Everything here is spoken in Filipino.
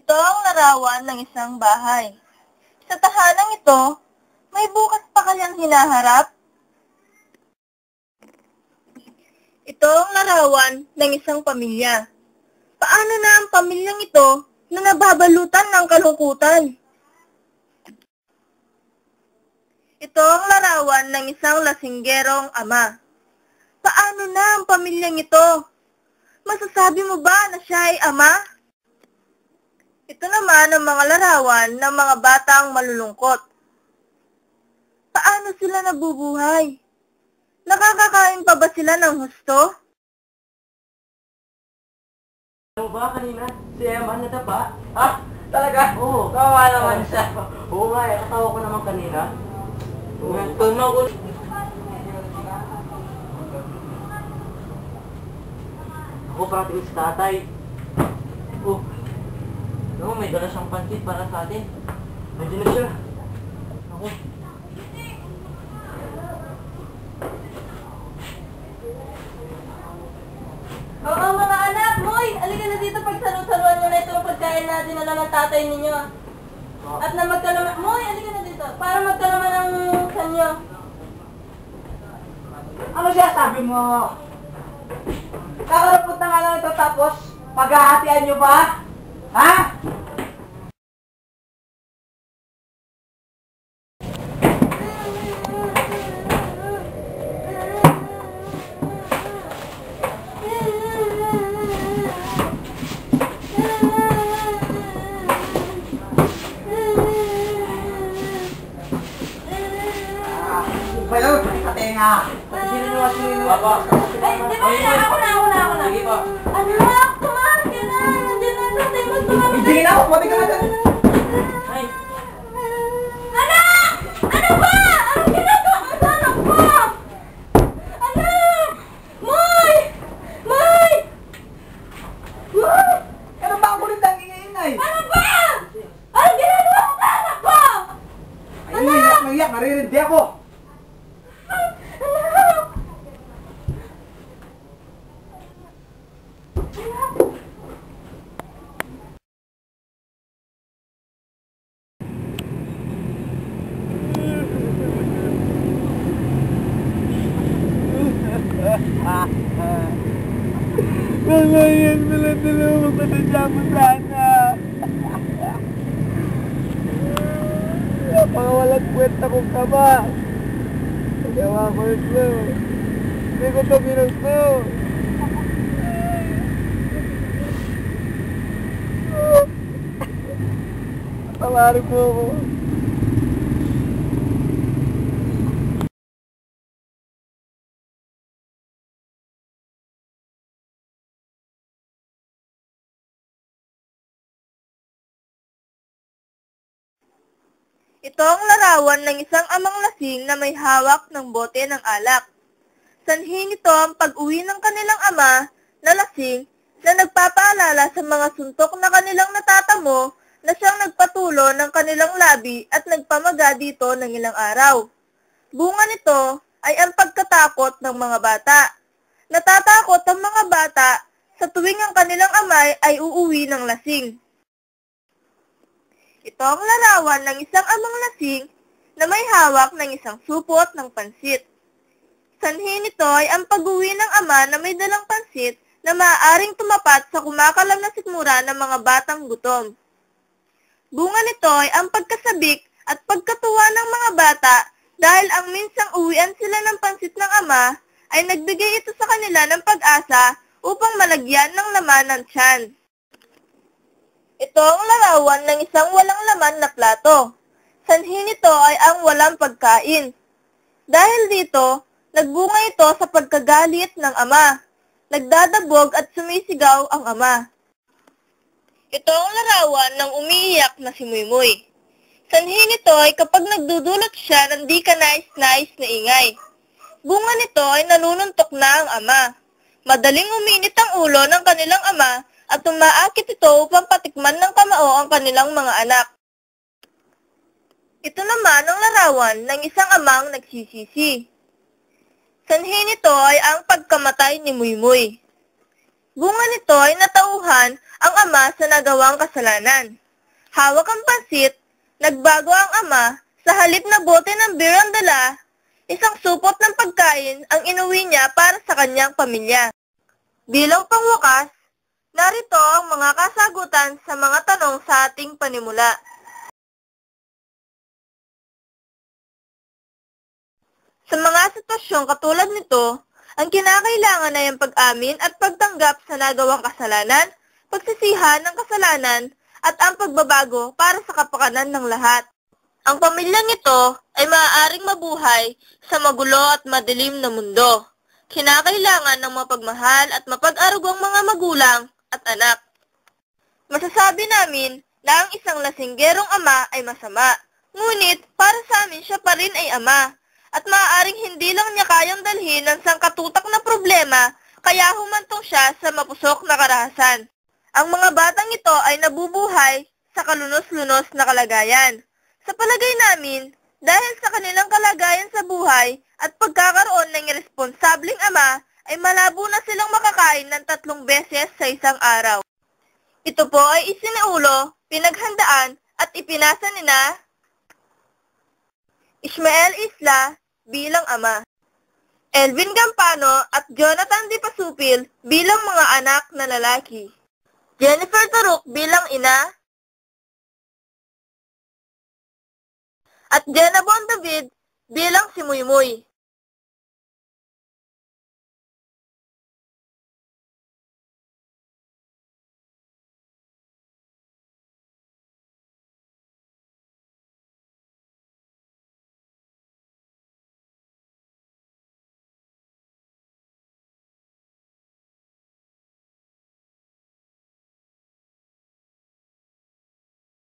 Ito ang larawan ng isang bahay. Sa tahanang ito, may bukas pa kayang hinaharap? Ito ang larawan ng isang pamilya. Paano na ang pamilyang ito na nababalutan ng kalungkutan? Ito ang larawan ng isang lasinggerong ama. Paano na ang pamilyang ito? Masasabi mo ba na siya ay ama? Ito naman ang mga larawan ng mga batang malulungkot. Paano sila nabubuhay? Nakakakain pa ba sila ng husto? Ano ba kanina? Si Emma natapa? Ha? Talaga? Oo. Kawawa naman siya. Oo nga eh. Katawa ko naman kanina. Tunog ko. Ako parating si tatay. Oh. No, may dala siyang pansit para sa atin. Nandiyan na siya. Ako. Oo mga anak, Moy! Halika na dito pagsalusaluan mo na itong pagkain na dinala ng tatay ninyo. At na magkalaman, Moy! Halika na dito, para magkalaman ng sanyo. Ano siya sabi mo? Kakarapot na nga lang ito tapos paghahatian niyo pa? Ha? Bayo, katenga. Sino nyo kasi nyo? Papa. Ay, di ba na? Ako na. Sige pa. Anak, tumakas ka na! Nandiyan na sa tayo, tumakas Sige na ako, pwede ka na dyan. Ay. Anak! Ano ba? Anong ginagawa mo sa anak ko? Anak! Moy! Moy! Moy! Ano ba ako rin tang ingay? Ano ba? Anong ginagawa mo sa anak ko? Ay, naiyak, naririndi ako. Anak! Ngayon dala-dala mo pa siya mo sana. Napakawalang kwenta kong kaba. Gawa ko ito. Hindi ko ito binusto. Tawarin mo ako. Ito ang larawan ng isang amang lasing na may hawak ng bote ng alak. Sanhi nito ang pag-uwi ng kanilang ama na lasing na nagpapaalala sa mga suntok na kanilang natatamo na siyang nagpatulo ng kanilang labi at nagpamaga dito ng ilang araw. Bunga nito ay ang pagkatakot ng mga bata. Natatakot ang mga bata sa tuwing ang kanilang ama ay uuwi ng lasing. Ito ang larawan ng isang amang lasing na may hawak ng isang supot ng pansit. Sanhi nito ay ang pag-uwi ng ama na may dalang pansit na maaaring tumapat sa kumakalam na sikmura ng mga batang gutom. Bunga nito ay ang pagkasabik at pagkatuwa ng mga bata dahil ang minsang uwian sila ng pansit ng ama ay nagbigay ito sa kanila ng pag-asa upang malagyan ng laman ng tiyan. Ito ang larawan ng isang walang laman na plato. Sanhi nito ay ang walang pagkain. Dahil dito, nagbunga ito sa pagkagalit ng ama. Nagdadabog at sumisigaw ang ama. Ito ang larawan ng umiiyak na si Muymoy. Sanhi nito ay kapag nagdudulot siya ng di ka nais-nais na ingay. Bunga nito ay naluluntok na ang ama. Madaling uminit ang ulo ng kanilang ama at umaakit ito upang patikman ng kamao ang kanilang mga anak. Ito naman ang larawan ng isang amang nagsisisi. Sanhi nito ay ang pagkamatay ni Muymoy. Bunga nito ay natauhan ang ama sa nagawang kasalanan. Hawak ang pansit, nagbago ang ama, sa halip na bote ng beer ang dala, isang supot ng pagkain ang inuwi niya para sa kanyang pamilya. Bilang pangwakas, narito ang mga kasagutan sa mga tanong sa ating panimula. Sa mga sitwasyong katulad nito, ang kinakailangan ay ang pag-amin at pagtanggap sa nagawang kasalanan, pagsisihan ng kasalanan, at ang pagbabago para sa kapakanan ng lahat. Ang pamilyang ito ay maaaring mabuhay sa magulo at madilim na mundo. Kinakailangan ng mapagmahal at mapag-arugong mga magulang at anak. Masasabi namin na ang isang lasinggerong ama ay masama, ngunit para sa amin siya pa rin ay ama. At maaaring hindi lang niya kayang dalhin ang sangkatutak na problema, kaya humantong siya sa mapusok na karahasan. Ang mga batang ito ay nabubuhay sa kalunos-lunos na kalagayan. Sa palagay namin, dahil sa kanilang kalagayan sa buhay at pagkakaroon ng irresponsableng ama, ay malabo na silang makakain ng 3 beses sa isang araw. Ito po ay isinaulo, pinaghandaan at ipinasa nina Ismael Isla bilang ama, Elvin Gampano at Jonathan Di Pasupil bilang mga anak na lalaki, Jennifer Taruk bilang ina, at Jenna Bon David bilang si Muymoy.